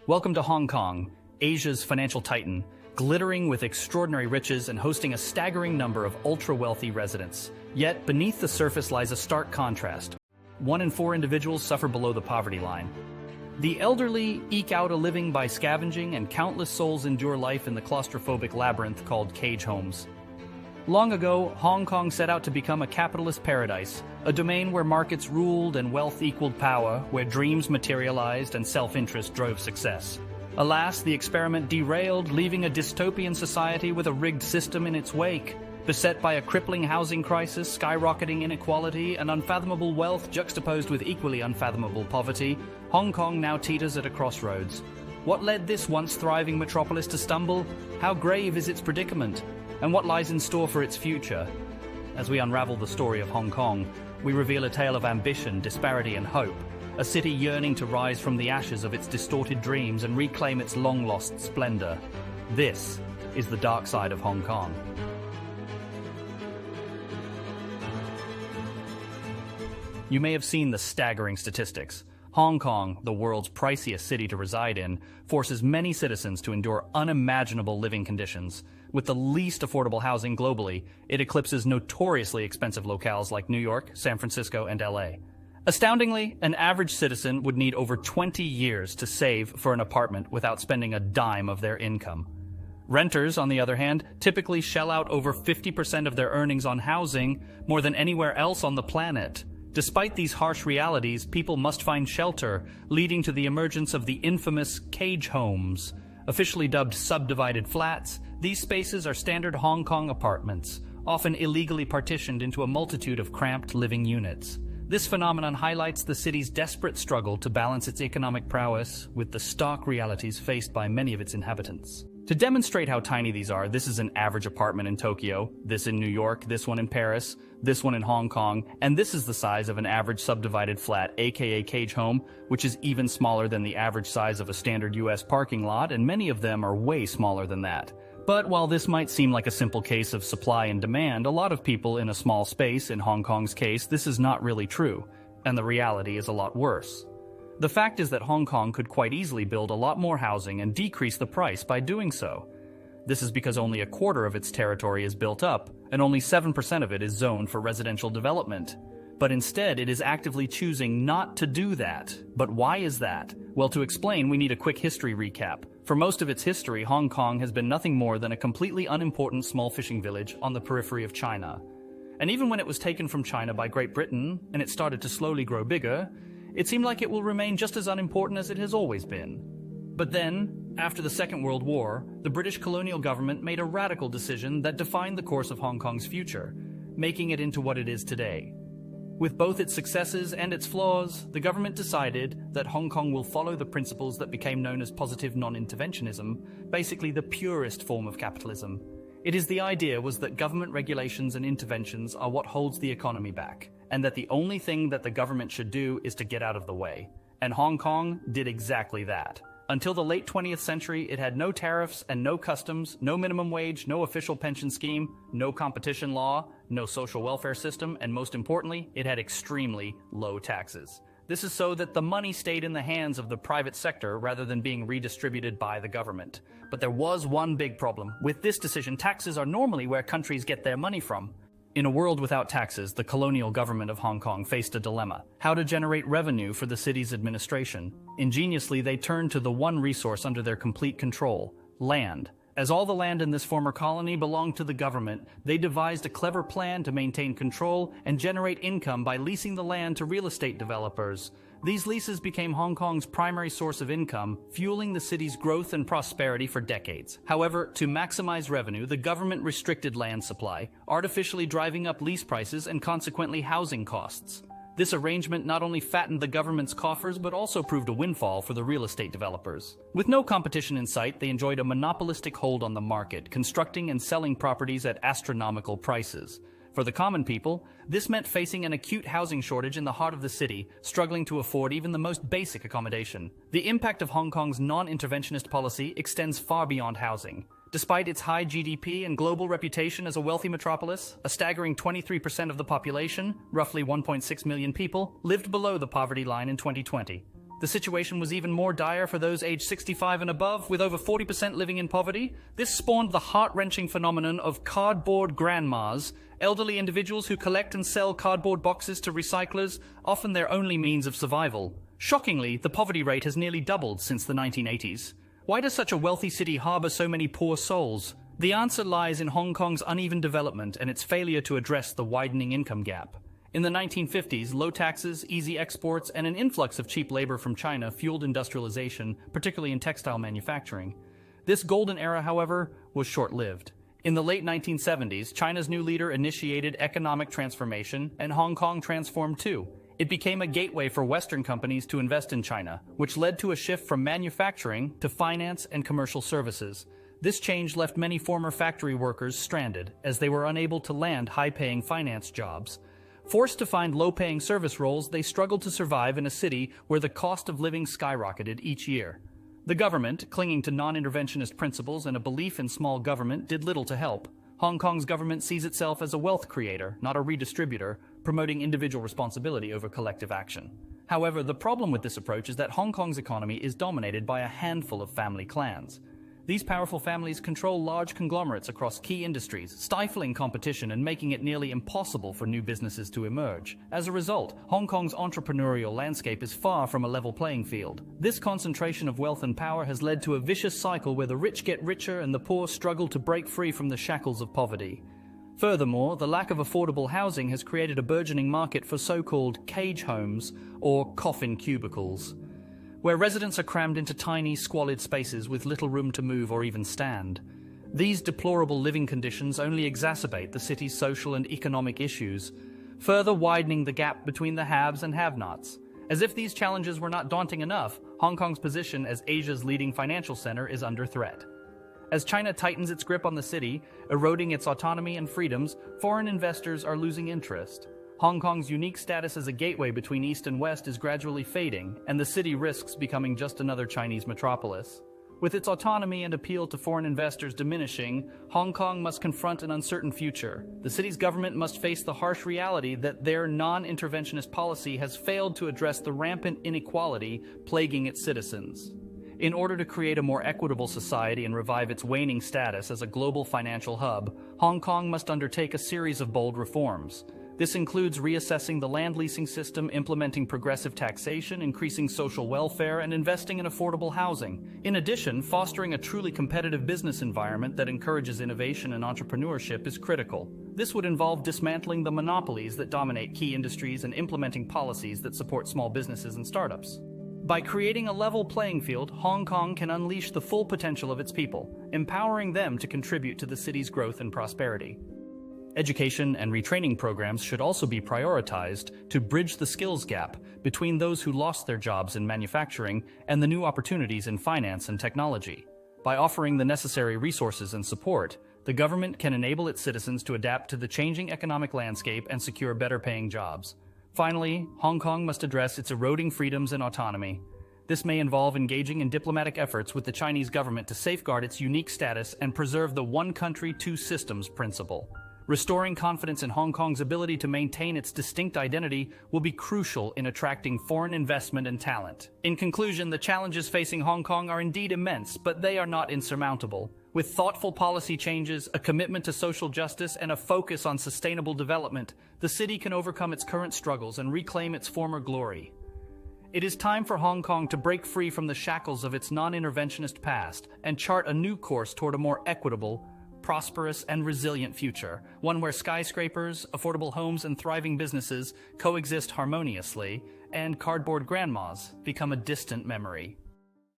Welcome to Hong Kong, Asia's financial titan, glittering with extraordinary riches and hosting a staggering number of ultra-wealthy residents. Yet, beneath the surface lies a stark contrast. 1 in 4 individuals suffer below the poverty line. The elderly eke out a living by scavenging, and countless souls endure life in the claustrophobic labyrinth called cage homes. Long ago, Hong Kong set out to become a capitalist paradise, a domain where markets ruled and wealth equaled power, where dreams materialized and self-interest drove success. Alas, the experiment derailed, leaving a dystopian society with a rigged system in its wake. Beset by a crippling housing crisis, skyrocketing inequality, and unfathomable wealth juxtaposed with equally unfathomable poverty, Hong Kong now teeters at a crossroads. What led this once thriving metropolis to stumble? How grave is its predicament? And what lies in store for its future? As we unravel the story of Hong Kong, we reveal a tale of ambition, disparity, and hope. A city yearning to rise from the ashes of its distorted dreams and reclaim its long-lost splendor. This is the dark side of Hong Kong. You may have seen the staggering statistics. Hong Kong, the world's priciest city to reside in, forces many citizens to endure unimaginable living conditions. With the least affordable housing globally, it eclipses notoriously expensive locales like New York, San Francisco, and LA. Astoundingly, an average citizen would need over 20 years to save for an apartment without spending a dime of their income. Renters, on the other hand, typically shell out over 50% of their earnings on housing, more than anywhere else on the planet. Despite these harsh realities, people must find shelter, leading to the emergence of the infamous cage homes. Officially dubbed subdivided flats, these spaces are standard Hong Kong apartments, often illegally partitioned into a multitude of cramped living units. This phenomenon highlights the city's desperate struggle to balance its economic prowess with the stark realities faced by many of its inhabitants. To demonstrate how tiny these are, this is an average apartment in Tokyo, this in New York, this one in Paris, this one in Hong Kong, and this is the size of an average subdivided flat, aka cage home, which is even smaller than the average size of a standard US parking lot, and many of them are way smaller than that. But while this might seem like a simple case of supply and demand, a lot of people in a small space, in Hong Kong's case, this is not really true, and the reality is a lot worse. The fact is that Hong Kong could quite easily build a lot more housing and decrease the price by doing so. This is because only a quarter of its territory is built up, and only 7% of it is zoned for residential development. But instead, it is actively choosing not to do that. But why is that? Well, to explain, we need a quick history recap. For most of its history, Hong Kong has been nothing more than a completely unimportant small fishing village on the periphery of China. And even when it was taken from China by Great Britain, and it started to slowly grow bigger, it seemed like it will remain just as unimportant as it has always been. But then, after the Second World War, the British colonial government made a radical decision that defined the course of Hong Kong's future, making it into what it is today. With both its successes and its flaws, the government decided that Hong Kong will follow the principles that became known as positive non-interventionism, basically the purest form of capitalism. The idea was that government regulations and interventions are what holds the economy back, and that the only thing that the government should do is to get out of the way. And Hong Kong did exactly that. Until the late 20th century, it had no tariffs and no customs, no minimum wage, no official pension scheme, no competition law, no social welfare system, and most importantly, it had extremely low taxes. This is so that the money stayed in the hands of the private sector rather than being redistributed by the government. But there was one big problem. With this decision, taxes are normally where countries get their money from. In a world without taxes, the colonial government of Hong Kong faced a dilemma: how to generate revenue for the city's administration. Ingeniously, they turned to the one resource under their complete control: land. As all the land in this former colony belonged to the government, they devised a clever plan to maintain control and generate income by leasing the land to real estate developers. These leases became Hong Kong's primary source of income, fueling the city's growth and prosperity for decades. However, to maximize revenue, the government restricted land supply, artificially driving up lease prices and consequently housing costs. This arrangement not only fattened the government's coffers, but also proved a windfall for the real estate developers. With no competition in sight, they enjoyed a monopolistic hold on the market, constructing and selling properties at astronomical prices. For the common people, this meant facing an acute housing shortage in the heart of the city, struggling to afford even the most basic accommodation. The impact of Hong Kong's non-interventionist policy extends far beyond housing. Despite its high GDP and global reputation as a wealthy metropolis, a staggering 23% of the population, roughly 1.6 million people, lived below the poverty line in 2020. The situation was even more dire for those aged 65 and above, with over 40% living in poverty. This spawned the heart-wrenching phenomenon of cardboard grandmas, elderly individuals who collect and sell cardboard boxes to recyclers, often their only means of survival. Shockingly, the poverty rate has nearly doubled since the 1980s. Why does such a wealthy city harbor so many poor souls? The answer lies in Hong Kong's uneven development and its failure to address the widening income gap. In the 1950s, low taxes, easy exports, and an influx of cheap labor from China fueled industrialization, particularly in textile manufacturing. This golden era, however, was short-lived. In the late 1970s, China's new leader initiated economic transformation, and Hong Kong transformed too. It became a gateway for Western companies to invest in China, which led to a shift from manufacturing to finance and commercial services. This change left many former factory workers stranded, as they were unable to land high-paying finance jobs. Forced to find low-paying service roles, they struggled to survive in a city where the cost of living skyrocketed each year. The government, clinging to non-interventionist principles and a belief in small government, did little to help. Hong Kong's government sees itself as a wealth creator, not a redistributor, promoting individual responsibility over collective action. However, the problem with this approach is that Hong Kong's economy is dominated by a handful of family clans. These powerful families control large conglomerates across key industries, stifling competition and making it nearly impossible for new businesses to emerge. As a result, Hong Kong's entrepreneurial landscape is far from a level playing field. This concentration of wealth and power has led to a vicious cycle where the rich get richer and the poor struggle to break free from the shackles of poverty. Furthermore, the lack of affordable housing has created a burgeoning market for so-called cage homes, or coffin cubicles, where residents are crammed into tiny, squalid spaces with little room to move or even stand. These deplorable living conditions only exacerbate the city's social and economic issues, further widening the gap between the haves and have-nots. As if these challenges were not daunting enough, Hong Kong's position as Asia's leading financial center is under threat. As China tightens its grip on the city, eroding its autonomy and freedoms, foreign investors are losing interest. Hong Kong's unique status as a gateway between East and West is gradually fading, and the city risks becoming just another Chinese metropolis. With its autonomy and appeal to foreign investors diminishing, Hong Kong must confront an uncertain future. The city's government must face the harsh reality that their non-interventionist policy has failed to address the rampant inequality plaguing its citizens. In order to create a more equitable society and revive its waning status as a global financial hub, Hong Kong must undertake a series of bold reforms. This includes reassessing the land leasing system, implementing progressive taxation, increasing social welfare, and investing in affordable housing. In addition, fostering a truly competitive business environment that encourages innovation and entrepreneurship is critical. This would involve dismantling the monopolies that dominate key industries and implementing policies that support small businesses and startups. By creating a level playing field, Hong Kong can unleash the full potential of its people, empowering them to contribute to the city's growth and prosperity. Education and retraining programs should also be prioritized to bridge the skills gap between those who lost their jobs in manufacturing and the new opportunities in finance and technology. By offering the necessary resources and support, the government can enable its citizens to adapt to the changing economic landscape and secure better-paying jobs. Finally, Hong Kong must address its eroding freedoms and autonomy. This may involve engaging in diplomatic efforts with the Chinese government to safeguard its unique status and preserve the one country, two systems principle. Restoring confidence in Hong Kong's ability to maintain its distinct identity will be crucial in attracting foreign investment and talent. In conclusion, the challenges facing Hong Kong are indeed immense, but they are not insurmountable. With thoughtful policy changes, a commitment to social justice, and a focus on sustainable development, the city can overcome its current struggles and reclaim its former glory. It is time for Hong Kong to break free from the shackles of its non-interventionist past and chart a new course toward a more equitable, prosperous, and resilient future, one where skyscrapers, affordable homes, and thriving businesses coexist harmoniously, and cardboard grandmas become a distant memory.